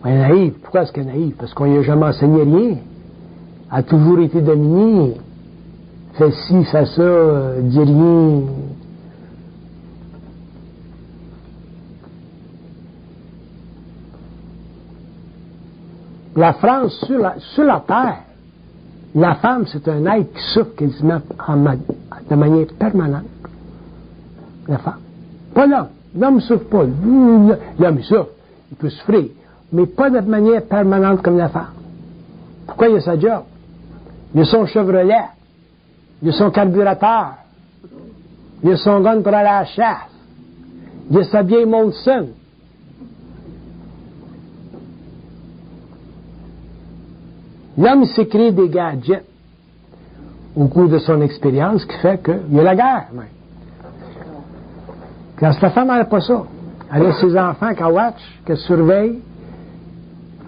Elle est naïve. Pourquoi est-ce qu'elle est naïve? Parce qu'on lui a jamais enseigné rien. Elle a toujours été dominée. Fais ci, fais ça, dis rien. La France, sur la terre, la femme, c'est un être qui souffre quasiment de manière permanente. La femme. Pas l'homme. L'homme ne souffre pas. L'homme, il souffre. Il peut souffrir. Mais pas de manière permanente comme la femme. Pourquoi il a sa job? Il a son Chevrolet. Il a son carburateur. Il a son gun pour aller à la chasse. Il a sa vieille Molson. L'homme s'est créé des gadgets au cours de son expérience qui fait qu'il y a la guerre, même. Quand la femme n'a pas ça, elle a ses enfants qu'elle watch, qu'elle surveille,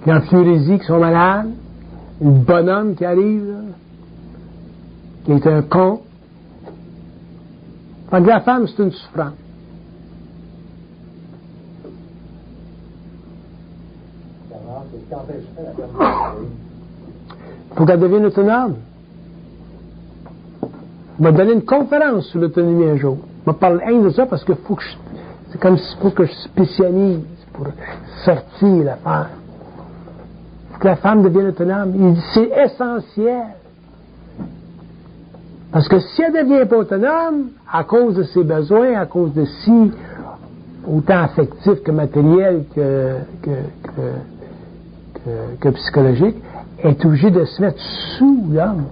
qui en furésie, qui sont malades, un bonhomme qui arrive, là, qui est un con. Fait que la femme, c'est une souffrance. Il faut qu'elle devienne autonome. On m'a donné une conférence sur l'autonomie un jour. On m'a parlé de ça parce que c'est comme s'il faut que je spécialise pour sortir l'affaire. Il faut que la femme devienne autonome. Il dit c'est essentiel. Parce que si elle ne devient pas autonome, à cause de ses besoins, à cause de autant affectifs que matériels que psychologique, est obligée de se mettre sous l'homme.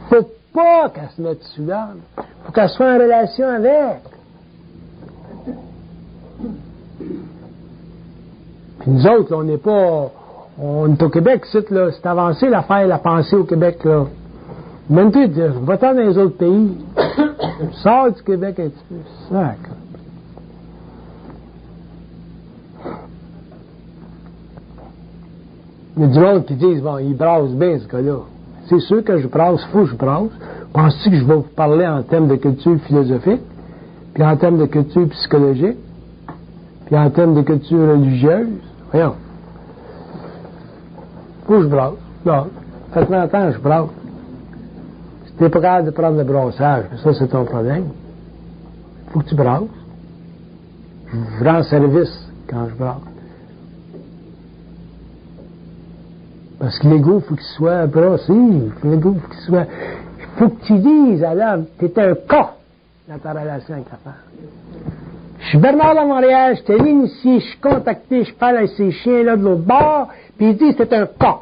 Faut pas qu'elle se mette sous l'homme. Faut qu'elle soit en relation avec. Puis nous autres, là, on n'est pas... On est au Québec, c'est avancé l'affaire, la pensée au Québec, là. Même tu dis, va-t'en dans les autres pays. Sors du Québec un petit peu. Sac. Il y a du monde qui disent, bon, il brasse bien, ce gars-là. C'est sûr que je brasse, faut que je brasse. Penses-tu que je vais vous parler en termes de culture philosophique, puis en termes de culture psychologique, puis en termes de culture religieuse? Voyons. Faut que je brasse. Non. Ça fait 30 ans que je brasse. Si t'es pas capable de prendre le brassage, ça, c'est ton problème. Faut que tu brasses. Je rends service quand je brasse. Parce que l'ego, il faut qu'il soit brassé. L'ego, il faut qu'il soit... Il faut que tu dises à l'homme, t'es un cas dans ta relation avec ta femme. Je suis Bernard de Montréal, je te viens ici, je suis contacté, je parle avec ces chiens-là de l'autre bord, puis il dit c'est un cas.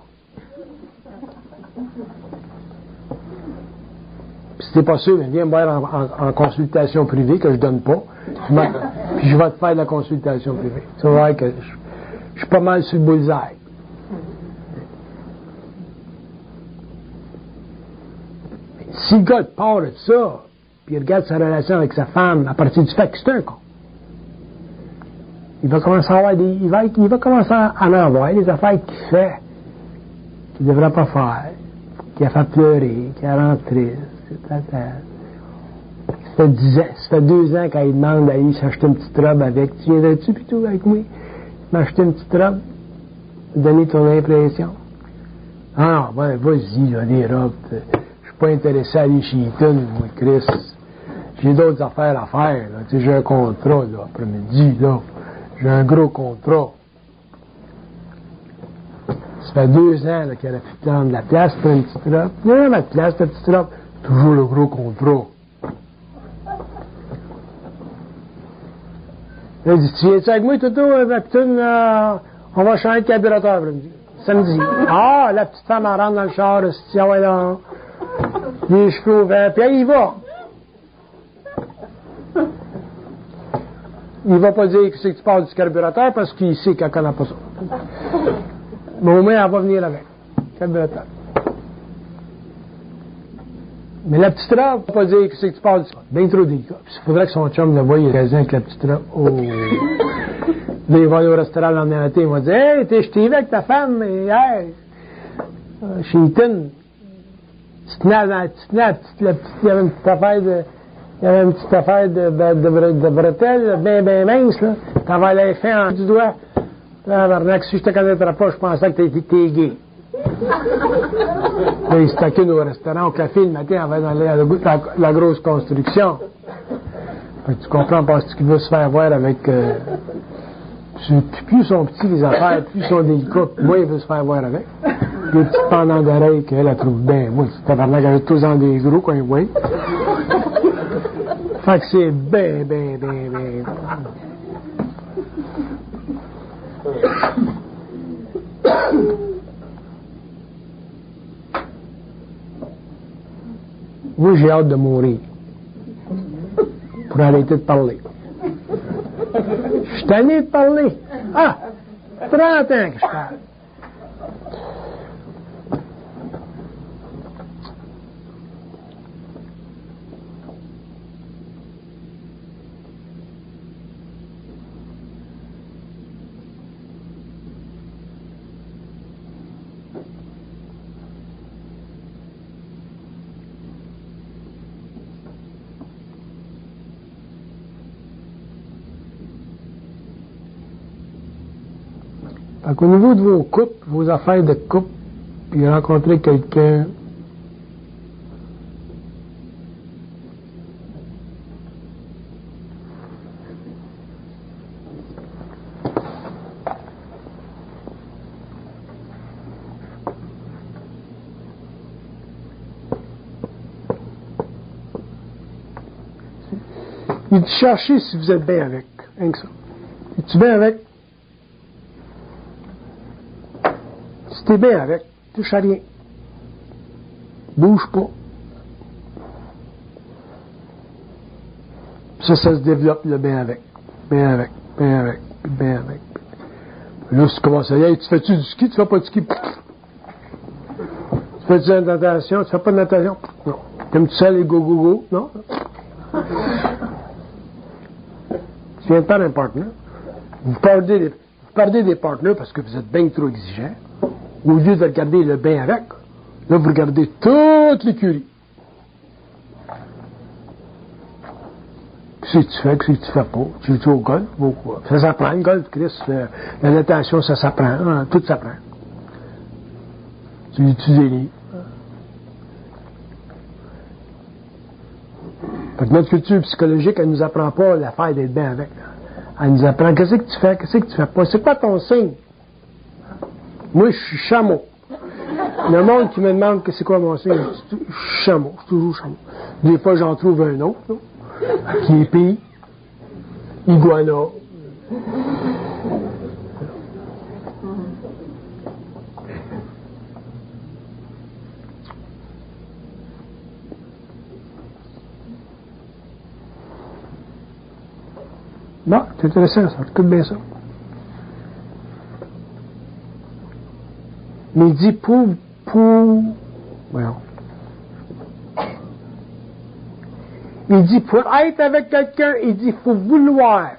Puis si t'es pas sûr, viens me voir en consultation privée que je donne pas, puis je vais te faire de la consultation privée. Tu vas voir que je suis pas mal sur le bullseye. Si le gars part de ça, puis il regarde sa relation avec sa femme à partir du fait que c'est un con, il va commencer à avoir il va commencer à en avoir des affaires qu'il fait, qu'il ne devrait pas faire, qu'il a fait pleurer, qu'il a rendu triste, ça fait 2 ans qu'il demande d'aller s'acheter une petite robe avec. Tu viendrais-tu plutôt avec moi? M'acheter une petite robe? Donner ton impression? Ah, ben, vas-y, là, des robes. Je suis pas intéressé à aller chez Eaton, moi, Chris. J'ai d'autres affaires à faire, là. Tu sais, j'ai un contrat, là, après-midi, là. J'ai un gros contrat. Ça fait 2 ans, là, qu'elle a pu prendre de la place pour une petite robe. Non, ma place, ta petite robe. Toujours le gros contrat. Elle dit, tu viens-tu avec moi, Toto, ma petite, on va changer de carburateur, samedi. Ah, la petite femme, elle rentre dans le char, si ouais, là, les cheveux ouverts, puis elle y va. Il va pas dire que c'est que tu parles du carburateur parce qu'il sait qu'elle connaît pas ça. Mais au moins, elle va venir avec. Carburateur. Mais la petite robe, il va pas dire que c'est que tu parles du... Bien trop délicat. Puis il faudrait que son chum le voie, il raisine avec la petite robe. Oh! Là, il va aller au restaurant le lendemain matin, il va dire, hey, je t'ai vu avec ta femme, hier, chez Eaton. Il y avait une petite affaire de bretelles, bien mince, là. T'avais l'air fait en du doigt. Là, si je te connaîtrais pas, je pensais que t'étais gay. Là, il se taquine au restaurant, au café, le matin, avant d'aller à la grosse construction. Fait que tu comprends, parce qu'il veut se faire voir avec... plus sont petits les affaires, plus sont délicats, moins il veut se faire voir avec. Les petites pendants d'oreilles qu'elle la trouve bien. Moi, c'est tabarnak avec tous en des gros quand il voit. Fait que c'est bien. Moi, j'ai hâte de mourir. Pour arrêter de parler. Je suis tanné de parler. Ah! 30 ans que je parle. Fait qu'au niveau de vos couples, vos affaires de couple, puis rencontrer quelqu'un, il dit cherchez si vous êtes bien avec, rien que ça. Es-tu bien avec? Si t'es bien avec, touche à rien. Bouge pas. Ça se développe le bien avec. Bien avec, bien avec, bien avec. Là, si tu commences à dire, tu fais-tu du ski, tu fais pas de ski? Tu fais-tu de la natation, tu fais pas de natation? Non. T'aimes-tu ça, les go-go-go? Non? Tu viens de perdre un partenaire. Vous perdez des partenaires parce que vous êtes bien trop exigeant. Au lieu de regarder le bien avec, là, vous regardez toute l'écurie. Qu'est-ce que tu fais, qu'est-ce que tu fais pas? Tu joues au golf ou quoi? Ça s'apprend, le golf, Chris, la natation, ça s'apprend, hein, tout s'apprend. Tu des livres. Fait que notre culture psychologique, elle nous apprend pas l'affaire d'être bien avec. Elle nous apprend, qu'est-ce que tu fais, qu'est-ce que tu fais pas? C'est quoi ton signe? Moi, je suis chameau. Le monde qui me demande que c'est quoi mon signe, je suis chameau, je suis toujours chameau. Des fois, j'en trouve un autre, là, qui est pire. Iguana. Bon, c'est intéressant ça, écoute bien ça. Mais il dit voyons. Il dit pour être avec quelqu'un, il dit il faut vouloir.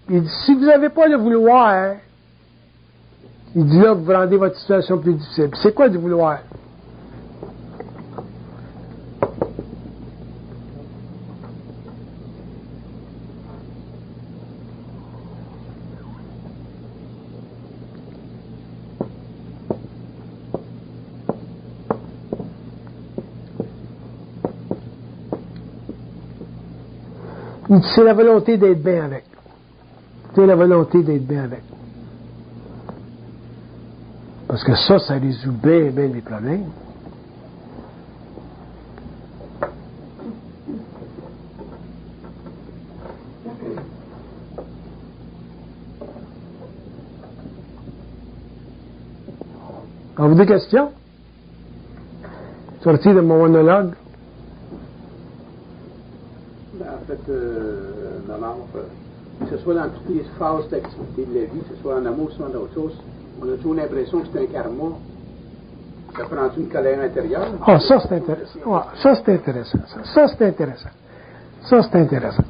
Il dit si vous n'avez pas le vouloir, il dit là vous rendez votre situation plus difficile. C'est quoi du vouloir? C'est la volonté d'être bien avec. C'est la volonté d'être bien avec. Parce que ça résout bien, bien les problèmes. Avez-vous des questions? Sorti de mon monologue. En fait, maman, que ce soit dans toutes les phases d'activité de la vie, que ce soit en amour, soit dans d'autres choses, on a toujours l'impression que c'est un karma. Ça prend une colère intérieure? Ah, ça c'est intéressant. Ouais, ça c'est intéressant. Ça c'est intéressant. Ça c'est intéressant.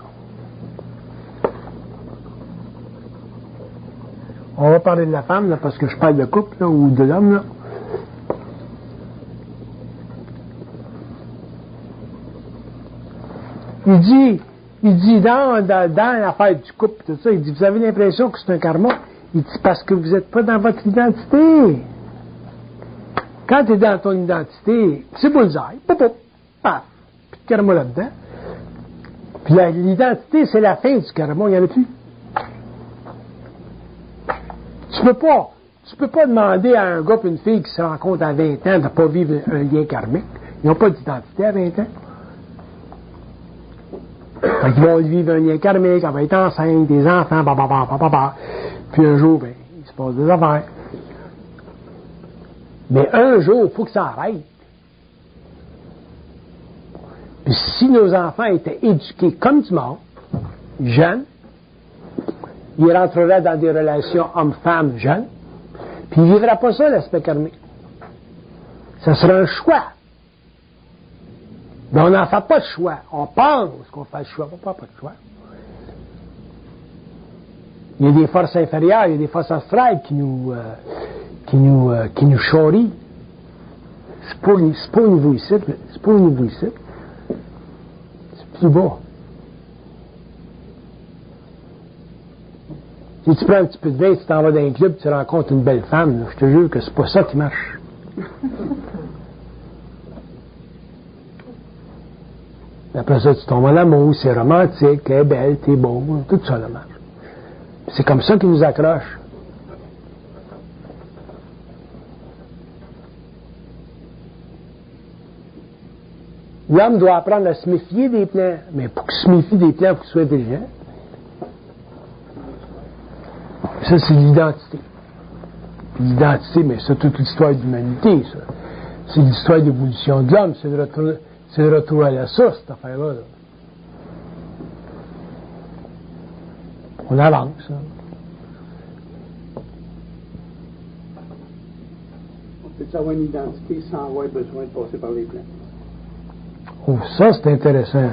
On va parler de la femme, là, parce que je parle de couple, là, ou de l'homme, là. Il dit dans l'affaire du couple, tout ça, il dit, vous avez l'impression que c'est un karma. Il dit, parce que vous n'êtes pas dans votre identité. Quand tu es dans ton identité, c'est bullseye, paf, puis de karma là-dedans. Puis l'identité, c'est la fin du karma, il n'y en a plus. Tu peux pas demander à un gars et une fille qui se rencontrent à 20 ans de ne pas vivre un lien karmique. Ils n'ont pas d'identité à 20 ans. Fait qu'ils vont vivre un lien karmique, elle va être enceinte, des enfants, puis un jour, ben, il se passe des affaires. Mais un jour, il faut que ça arrête. Puis si nos enfants étaient éduqués comme du monde, jeunes, ils rentreraient dans des relations hommes-femmes jeunes, puis ils ne vivraient pas ça, l'aspect karmique. Ça serait un choix. Mais on n'en fait pas de choix. On pense qu'on fait le choix. On ne fait pas de choix. Il y a des forces inférieures, il y a des forces astrales qui nous charrient. C'est pas au niveau ici. C'est pas au niveau ici. C'est plus bas. Si tu prends un petit peu de vin, tu t'en vas dans un club, tu rencontres une belle femme, là, je te jure que c'est pas ça qui marche. Après ça, tu tombes en amour, c'est romantique, elle est belle, t'es beau, tout ça là marche. C'est comme ça qu'ils nous accrochent. L'homme doit apprendre à se méfier des plans, mais pour qu'il se méfie des plans, il faut qu'il soit intelligent. Ça, c'est l'identité. L'identité, mais c'est toute l'histoire de l'humanité, ça. C'est l'histoire d'évolution de l'homme, c'est le retour à la source, cette affaire-là. Là. On avance. Hein. On peut avoir une identité sans avoir besoin de passer par les plans. Oh, ça, c'est intéressant.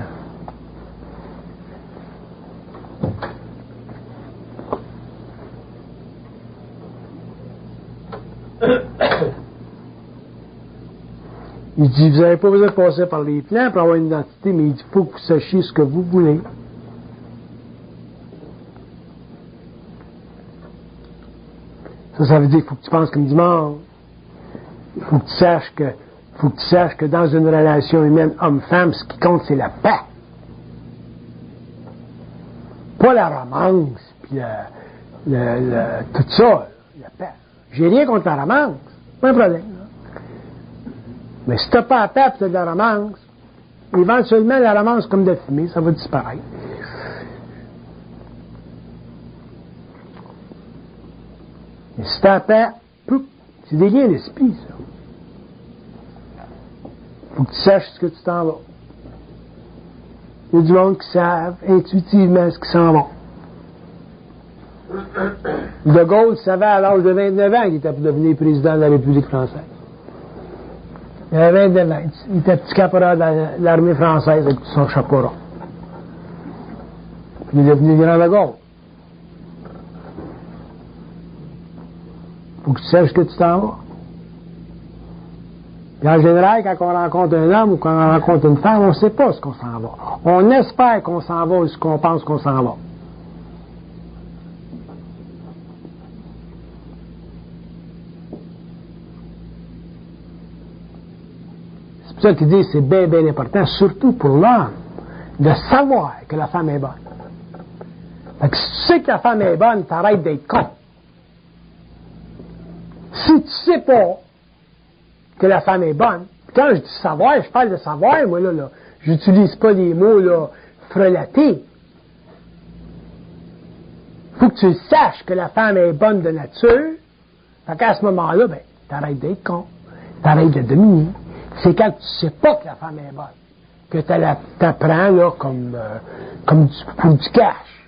Il dit, vous n'avez pas besoin de passer par les plans pour avoir une identité, mais il dit, il faut que vous sachiez ce que vous voulez. Ça veut dire qu'il faut que tu penses comme du monde. Il faut que tu saches que dans une relation humaine homme-femme, ce qui compte, c'est la paix. Pas la romance, puis tout ça, la paix. J'ai rien contre la romance, pas un problème. Là. Mais si tu n'as pas la paix, tu as de la romance, éventuellement, la romance, comme de fumée, ça va disparaître. Mais si tu as la paix, c'est des liens d'esprit, ça. Il faut que tu saches ce que tu t'en vas. Il y a du monde qui savent intuitivement ce qui s'en va. De Gaulle savait à l'âge de 29 ans qu'il était pour devenir président de la République française. Il avait 29 ans. Il était petit caporal de l'armée française avec son chapeau rond. Puis il est devenu grand de Gaulle. Il faut que tu saches ce que tu t'en vas. Et en général, quand on rencontre un homme ou quand on rencontre une femme, on ne sait pas ce qu'on s'en va. On espère qu'on s'en va ou ce qu'on pense qu'on s'en va. C'est pour ça qu'il dit que c'est bien, bien important, surtout pour l'homme, de savoir que la femme est bonne. Fait que si tu sais que la femme est bonne, t'arrêtes d'être con. Si tu sais pas que la femme est bonne, quand je dis savoir, je parle de savoir, moi, là. J'utilise pas les mots, là, frelatés. Faut que tu saches que la femme est bonne de nature. Fait qu'à ce moment-là, ben, t'arrêtes d'être con. T'arrêtes de dominer. C'est quand tu sais pas que la femme est bonne que t'apprends, là, comme pour du cash.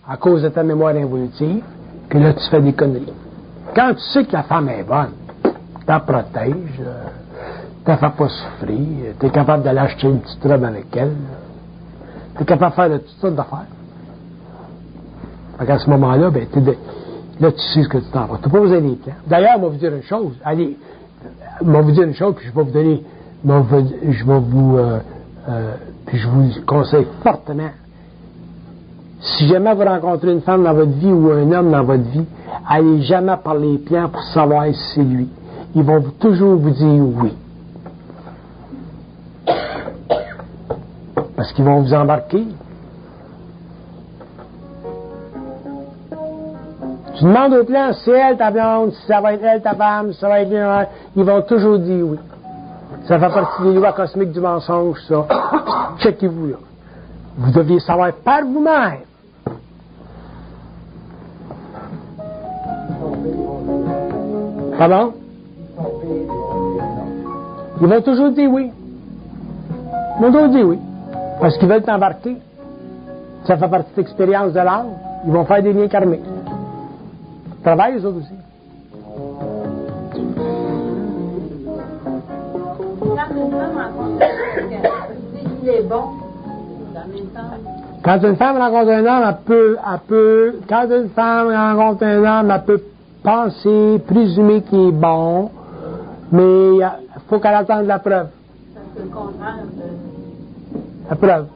À cause de ta mémoire involutive, que là, tu fais des conneries. Quand tu sais que la femme est bonne, t'en protèges, t'en fais pas souffrir, t'es capable d'aller acheter une petite robe avec elle, t'es capable de faire de toutes sortes d'affaires. Fait qu'à ce moment-là, ben, là, tu sais ce que tu t'en vas. T'as pas besoin des plans. D'ailleurs, on va vous dire une chose. Allez, on va vous dire une chose, puis je vais vous donner, puis je vous conseille fortement. Si jamais vous rencontrez une femme dans votre vie ou un homme dans votre vie, allez jamais par les plans pour savoir si c'est lui. Ils vont toujours vous dire oui. Parce qu'ils vont vous embarquer. Tu demandes au plan si c'est elle ta blonde, si ça va être elle ta femme, si ça va être bien, ils vont toujours dire oui. Ça fait partie des lois cosmiques du mensonge, ça. Checkez-vous là. Vous deviez savoir par vous-même. Pardon? Ils vont toujours dire oui. Ils vont toujours dire oui. Parce qu'ils veulent t'embarquer. Ça fait partie de l'expérience de l'âme. Ils vont faire des liens karmiques. Ils travaillent, eux autres aussi. Quand une femme rencontre il est bon, quand une femme rencontre un homme, quand une femme rencontre un homme, elle peut penser, présumer qu'il est bon, mais il faut qu'elle attende la preuve. c'est le contraire de... La preuve.